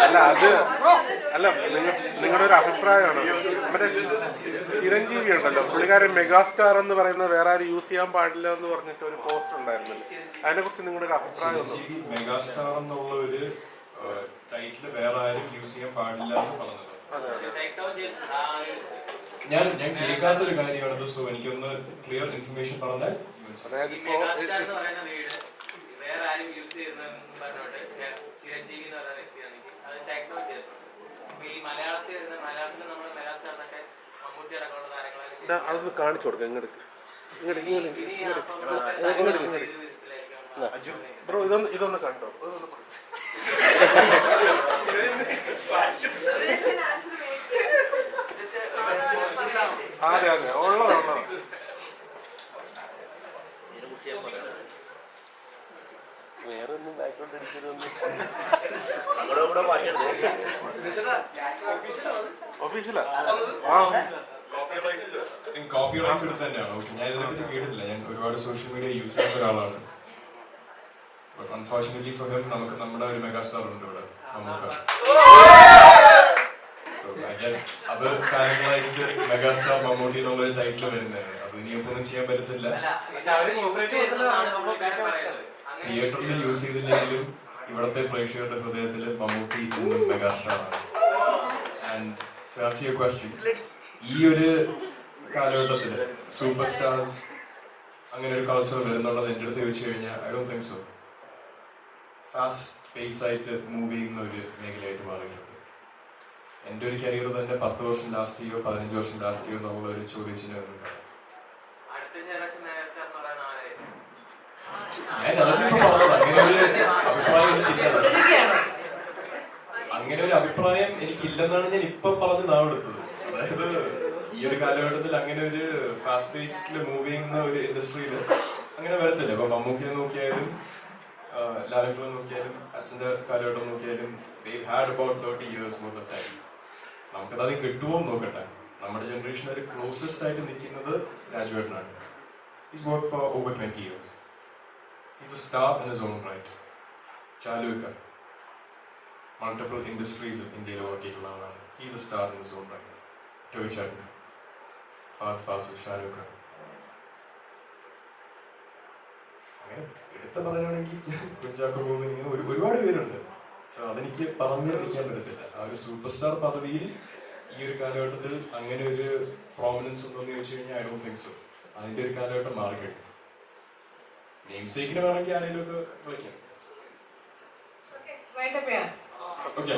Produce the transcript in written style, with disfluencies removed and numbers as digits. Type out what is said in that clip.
അല്ല അത് അല്ല നിങ്ങളുടെ ഒരു അഭിപ്രായമാണ്. മറ്റേ ചിരഞ്ജീവി ഉണ്ടല്ലോ, പുള്ളിക്കാരൻ മെഗാസ്റ്റാർ എന്ന് പറയുന്ന വേറെ ആരും യൂസ് ചെയ്യാൻ പാടില്ല എന്ന് പറഞ്ഞിട്ട് ഒരു പോസ്റ്റർ ഉണ്ടായിരുന്നല്ലോ, അതിനെ കുറിച്ച് നിങ്ങളുടെ ഒരു അഭിപ്രായം? മെഗാസ്റ്റാർ എന്നുള്ള ഒരു ടൈറ്റിൽ വേറെ ആരും യൂസ് ചെയ്യാൻ പാടില്ല എന്ന് പറഞ്ഞത് ഞാൻ കേൾക്കാത്തൊരു കാര്യമാണത്. സോ എനിക്കൊന്ന് ക്ലിയർ ഇൻഫർമേഷൻ പറഞ്ഞാൽ അതൊന്ന് കാണിച്ചു കൊടുക്കാം. ബ്രോ ഇതൊന്ന് കണ്ടോ? അതെ അതെ ഉള്ളതാണ്. വേറെ ഒന്നും ബാക്ക്ഗ്രൗണ്ട് അടിക്കരുതൊന്നും. ഓഫീഷ്യലാ? കോപ്പി റൈറ്റ്സ് എടുത്ത് തന്നെയാണ്. ഓക്കെ, ഞാൻ ഇതിനെപ്പറ്റി കേട്ടിട്ടില്ല. ഞാൻ ഒരുപാട് സോഷ്യൽ മീഡിയ യൂസ് ചെയ്യുന്ന ഒരാളാണ്. ബട്ട് അൺഫോർച്ചുനേറ്റ്ലി ഫോർ ഹിം നമുക്ക് നമ്മുടെ ഒരു മെഗാസ്റ്റാർ ഉണ്ട് ഇവിടെ, നമുക്ക്. സോ ഐ ഗസ് അത് കാര്യങ്ങളായിട്ട് മെഗാസ്റ്റാർ മമ്മൂട്ടി എന്നുള്ളൊരു ടൈറ്റിൽ വരുന്നതാണ്. അത് ഇനിയൊന്നും ചെയ്യാൻ പറ്റത്തില്ല. തിയേറ്ററിൽ യൂസ് ചെയ്തില്ലെങ്കിലും ഇവിടുത്തെ പ്രേക്ഷകരുടെ ഹൃദയത്തിൽ മമ്മൂട്ടി ഇന്നും മെഗാസ്റ്റാർ ആണ്. And to answer your question, ഈ ഒരു കാലഘട്ടത്തിൽ സൂപ്പർ സ്റ്റാർസ് അങ്ങനെ ഒരു കൾച്ചർ വരുന്നുള്ളത് എൻ്റെ അടുത്ത് ചോദിച്ചു കഴിഞ്ഞാൽ I don't think so. Fast pace ആയിട്ട് മൂവ് ചെയ്യുന്ന ഒരു മേഖലയായിട്ട് മാറിയിട്ടുണ്ട്. എൻ്റെ ഒരു കരിയർ തന്നെ 10 വർഷം ലാസ്റ്റ് ചെയ്യോ 15 വർഷം ലാസ്റ്റ് ചെയ്യോ എന്നുള്ള ഒരു ചോദ്യത്തിന് ഞാൻ അതിലിപ്പോ പറഞ്ഞത് അങ്ങനെ ഒരു അഭിപ്രായം എനിക്കില്ലെന്നാണ് ഞാൻ ഇപ്പൊ പറഞ്ഞ് നാവെടുത്തത്. അതായത് ഈ ഒരു കാലഘട്ടത്തിൽ അങ്ങനെ ഒരു ഫാസ്റ്റ് പേസ്ഡിൽ മൂവ് ചെയ്യുന്ന ഒരു ഇൻഡസ്ട്രിയിൽ അങ്ങനെ വരത്തില്ല. ഇപ്പൊ മമ്മൂക്കിയെ നോക്കിയാലും ലാലേട്ടനെ നോക്കിയാലും അച്ഛൻ്റെ കാലഘട്ടം നോക്കിയാലും they had about 30 years worth of time. നമുക്കത് അത് കിട്ടുമോ നോക്കട്ടെ. നമ്മുടെ ജനറേഷൻ ഒരു ക്ലോസസ്റ്റ് ആയിട്ട് നിൽക്കുന്നത് രാജുവേട്ടനാണ്. He's worked for over 20 years. He's a star in his own right. ചാലുക്ക മൾട്ടിപ്പിൾ ഇൻഡസ്ട്രീസ് ഇന്ത്യയിൽ വർക്ക് ചെയ്തിട്ടുള്ള ആളാണ്. He's a star in his own right. ടോയ് ചേട്ടൻ, ഫഹദ് ഫാസിൽ, ഷാരൂഖ് ഖാൻ, അങ്ങനെ എടുത്ത പറയുകയാണെങ്കിൽ കുഞ്ചാക്കോ ബോബൻ, ഒരുപാട് പേരുണ്ട്. സോ അതെനിക്ക് പറഞ്ഞിരിക്കാൻ പറ്റത്തില്ല. ആ ഒരു സൂപ്പർ സ്റ്റാർ പദവിയിൽ ഈ ഒരു കാലഘട്ടത്തിൽ അങ്ങനെ ഒരു പ്രോമിനൻസ് ഉണ്ടോ എന്ന് ചോദിച്ചു കഴിഞ്ഞാൽ ഐ ഡോണ്ട് തിങ്ക് സോ. അതിൻ്റെ ഒരു കാലഘട്ടം മാറിക്കഴിഞ്ഞു. നെയിം സേക്കിന് വേണമെങ്കിൽ ആരെങ്കിലും ഒക്കെ വിളിക്കാം. ഓക്കെ.